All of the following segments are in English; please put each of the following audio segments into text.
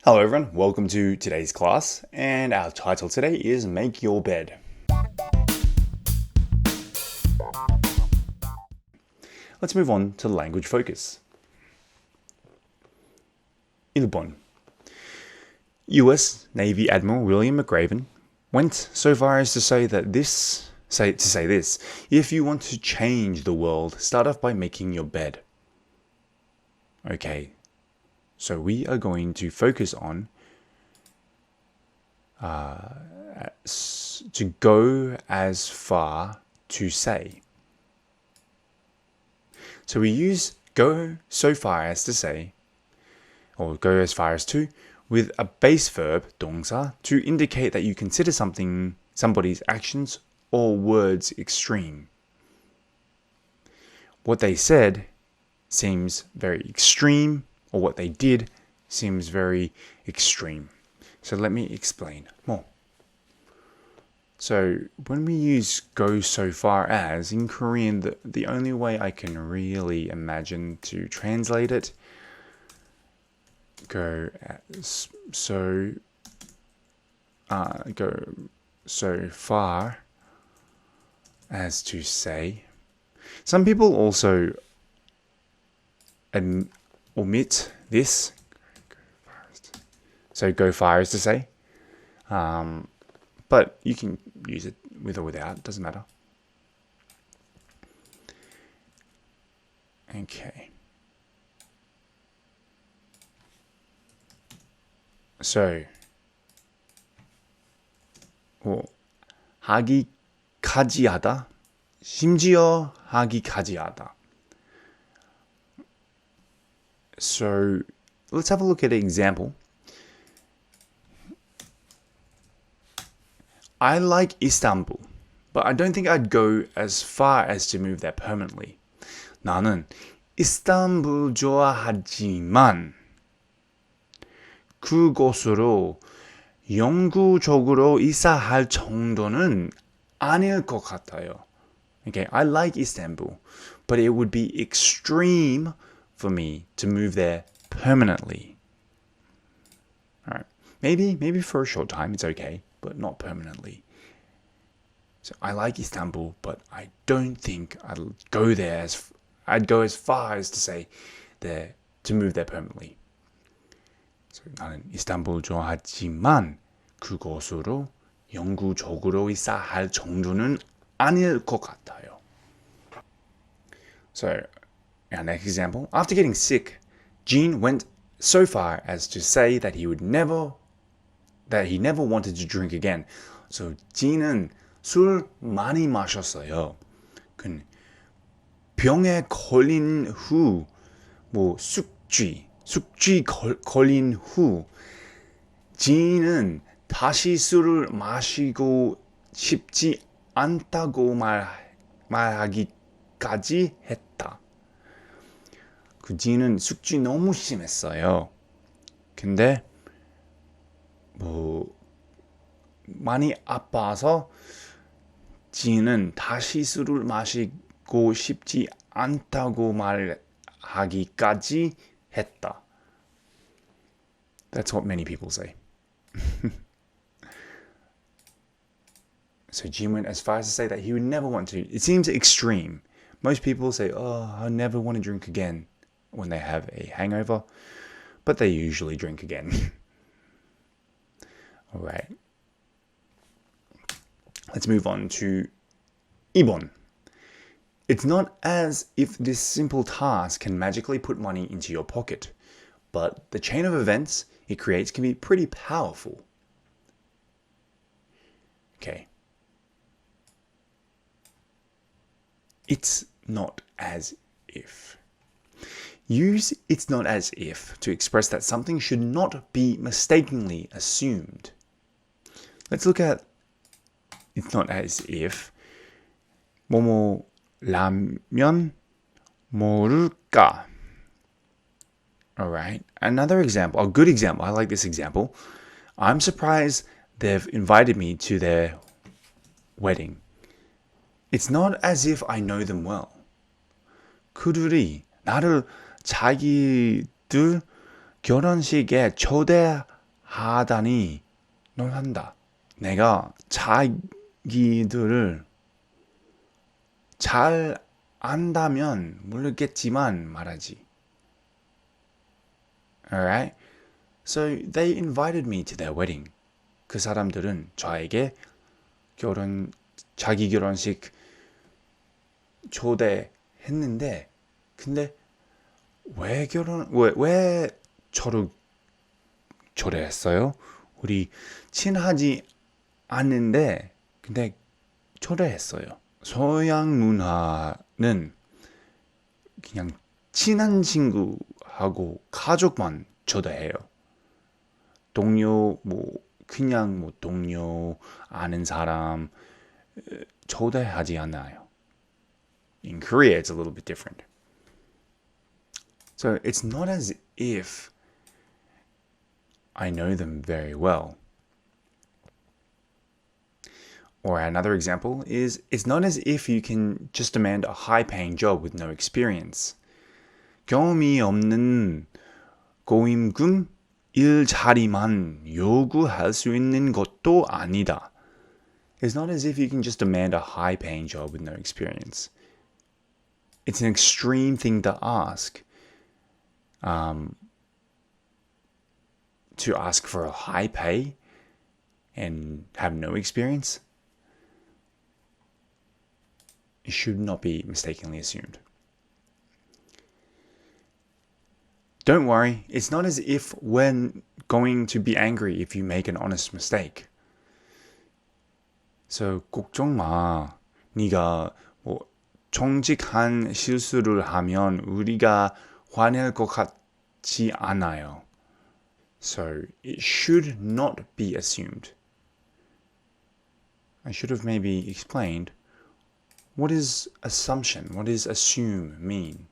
Hello everyone, welcome to today's class, and our title today is Make Your Bed. Let's move on to language focus. 1번. US Navy Admiral William McRaven went so far as to say this, if you want to change the world, start off by making your bed. Okay. So we are going to focus on to go as far to say. So we use go so far as to say, or go as far as to, with a base verb, 동사, to indicate that you consider somebody's actions or words extreme. What they said seems very extreme, or what they did seems very extreme. So let me explain more. So when we use go so far as, in Korean, the only way I can really imagine to translate it, go so far as to say. Some people also omit this. So go far as to say. But you can use it with or without, doesn't matter. Okay. So, 하기까지 하다, 심지어 하기까지 하다. So let's have a look at an example. I like Istanbul, but I don't think I'd go as far as to move there permanently. 나는 이스탄불 좋아하지만 그곳으로 영구적으로 이사할 정도는 아닐 것 같아요. Okay, I like Istanbul, but it would be extreme for me to move there permanently. All right. Maybe for a short time it's okay, but not permanently. So I like Istanbul, but I don't think I'd go as far as to say to move there permanently. So 나는 이스탄불 좋아하지만 그곳으로 영구적으로 이사 할 정도는 아닐 것 같아요. So our next example, after getting sick, Gene went so far as to say that he never wanted to drink again. So Gene은 술 많이 마셨어요. 병에 걸린 후, 숙취 걸린 후, Gene은 다시 술을 마시고 싶지 않다고 말하기까지 했다. Gene은 숙취 너무 심했어요. 근데 많이 아파서 Gene은 다시 술을 마시고 싶지 않다고 말하기까지 했다. That's what many people say. So Gene went as far as to say that he would never want to. It seems extreme. Most people say, I never want to drink again when they have a hangover, but they usually drink again. All right. Let's move on to 2번. It's not as if this simple task can magically put money into your pocket, but the chain of events it creates can be pretty powerful. Okay. It's not as if. Use it's not as if to express that something should not be mistakenly assumed. Let's look at it's not as if. 뭐뭐라면 모를까. Alright, another example, a good example, I like this example. I'm surprised they've invited me to their wedding. It's not as if I know them well. 그들이 나를 자기들 결혼식에 초대하고 하다니 너무한다. 내가 자기들을 잘 안다면 모르겠지만 말하지. Alright? So they invited me to their wedding. 그 사람들은 저에게 자기 결혼식 초대했는데, 근데 왜 저를 초대했어요? 우리 친하지 않는데, 근데 초대했어요. 서양 문화는 그냥 친한 친구하고 가족만 초대해요. 동료, 그냥 동료, 아는 사람 초대하지 않아요. In Korea, it's a little bit different. So it's not as if I know them very well. Or another example is, it's not as if you can just demand a high-paying job with no experience. 경험이 없는 고임금 일자리만 요구할 수 있는 것도 아니다. It's not as if you can just demand a high-paying job with no experience. It's an extreme thing to ask. To ask for a high pay and have no experience, it should not be mistakenly assumed. Don't worry, it's not as if we're going to be angry if you make an honest mistake. So, 걱정 마. 네가 정직한 실수를 하면 우리가 화낼 것 같지 않아요. So, it should not be assumed. I should have maybe explained, what is assumption? What does assume mean?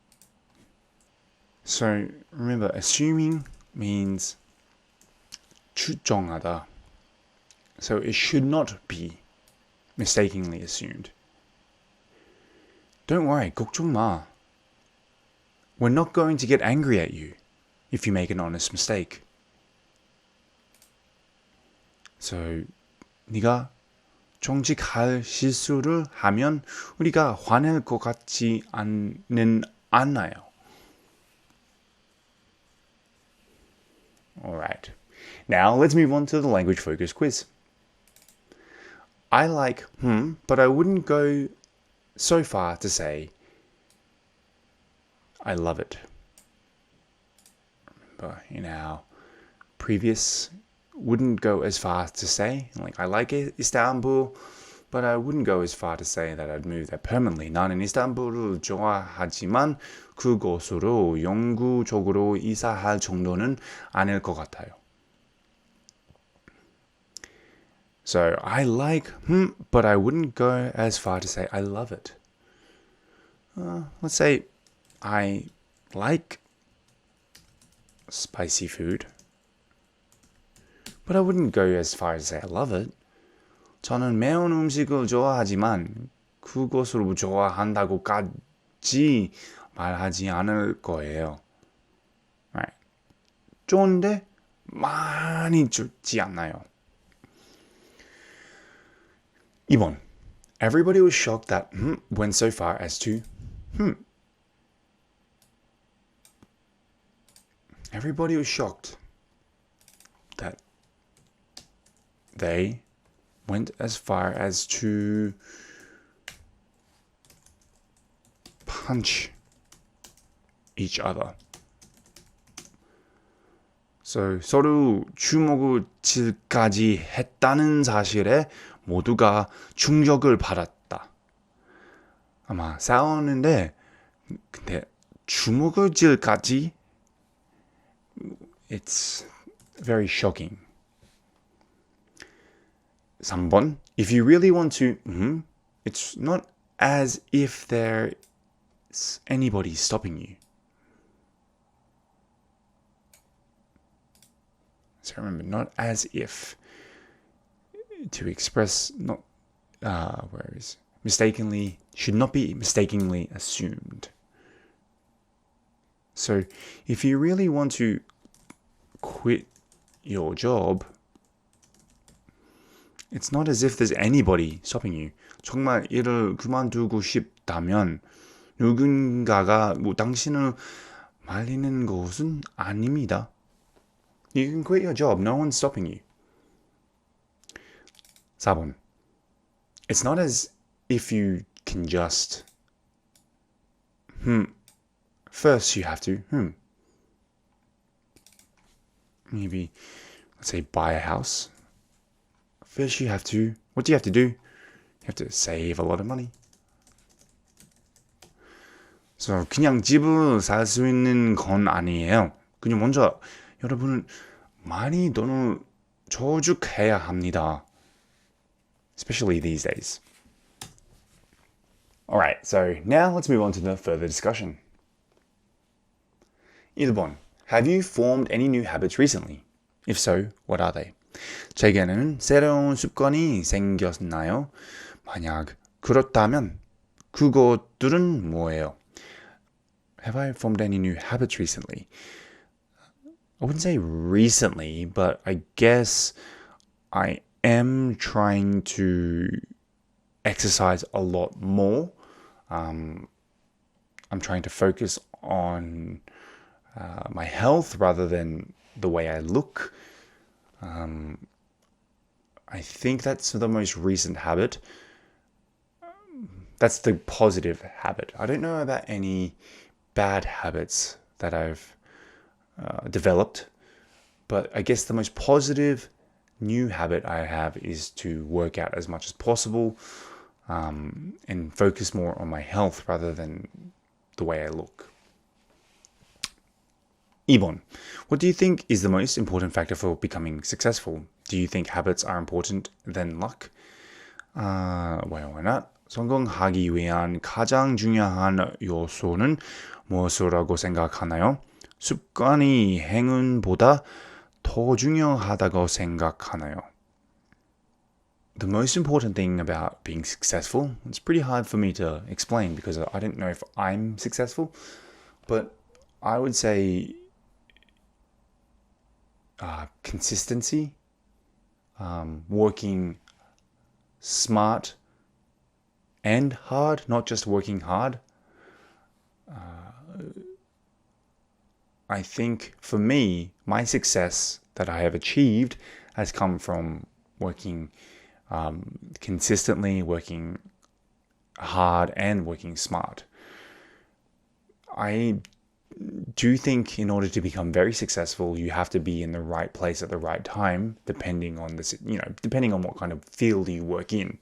So, remember, assuming means 추정하다. So, it should not be mistakenly assumed. Don't worry, 걱정 마. We're not going to get angry at you if you make an honest mistake. So, 네가 정직할 실수를 하면 우리가 화낼 것 같지 않아요. Alright. Now let's move on to the language focus quiz. I like but I wouldn't go so far to say I love it. Remember in our previous, wouldn't go as far to say, like, I like Istanbul, but I wouldn't go as far to say that I'd move there permanently. 나는 이스탄불을 좋아하지만 그곳으로 영구적으로 이사할 정도는 아닐 것 같아요. So, I like, but I wouldn't go as far to say I love it. Let's say I like spicy food, but I wouldn't go as far as say I love it. 저는 매운 음식을 좋아하지만 그것을 좋아한다고까지 말하지 않을 거예요. Right. 좋은데 많이 좋지 않나요? 2번. Everybody was shocked that went so far as to Everybody was shocked that they went as far as to punch each other. So, 서로 주먹을 칠까지 했다는 사실에 모두가 충격을 받았다. 아마 싸웠는데 근데 주먹을 칠까지 it's very shocking. 3번. If you really want to, it's not as if there's anybody stopping you. So remember, not as if. To express not, mistakenly, should not be mistakenly assumed. So if you really want to quit your job, it's not as if there's anybody stopping you. 정말 일을 그만두고 싶다면 누군가가 당신을 말리는 것은 아닙니다. You can quit your job. No one's stopping you. 4번. It's not as if you can just... First you have to... Maybe, let's say, buy a house. First you have to... What do you have to do? You have to save a lot of money. So, 그냥 집을 살 수 있는 건 아니에요. 그냥 먼저 여러분은 많이 돈을 저축해야 합니다. Especially these days. Alright, so now let's move on to the further discussion. 1번. Have you formed any new habits recently? If so, what are they? 제게는 새로운 습관이 생겼나요? 만약 그렇다면 그것들은 뭐예요? Have I formed any new habits recently? I wouldn't say recently, but I guess I am trying to exercise a lot more. I'm trying to focus on my health rather than the way I look. I think that's the most recent habit. That's the positive habit. I don't know about any bad habits that I've developed, but I guess the most positive new habit I have is to work out as much as possible and focus more on my health rather than the way I look. 2번. What do you think is the most important factor for becoming successful? Do you think habits are important than luck? Why not? 성공하기 위한 가장 중요한 요소는 무엇이라고 생각하나요? 습관이 행운보다 더 중요하다고 생각하나요? The most important thing about being successful, it's pretty hard for me to explain because I don't know if I'm successful, but I would say consistency, working smart and hard, not just working hard. I think for me, my success that I have achieved has come from working consistently, working hard, and working smart. I do think in order to become very successful, you have to be in the right place at the right time, depending on depending on what kind of field you work in.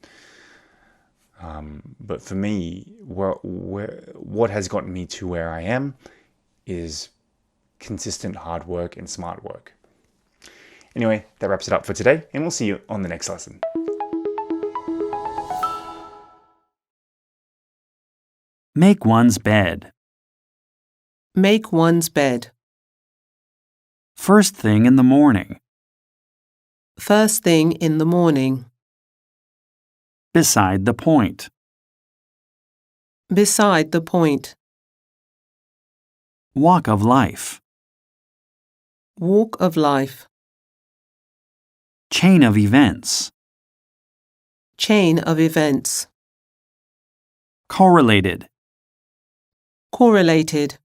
But for me, what has gotten me to where I am is consistent hard work and smart work. Anyway, that wraps it up for today, and we'll see you on the next lesson. Make one's bed. Make one's bed. First thing in the morning. First thing in the morning. Beside the point. Beside the point. Walk of life. Walk of life. Chain of events. Chain of events. Correlated. Correlated.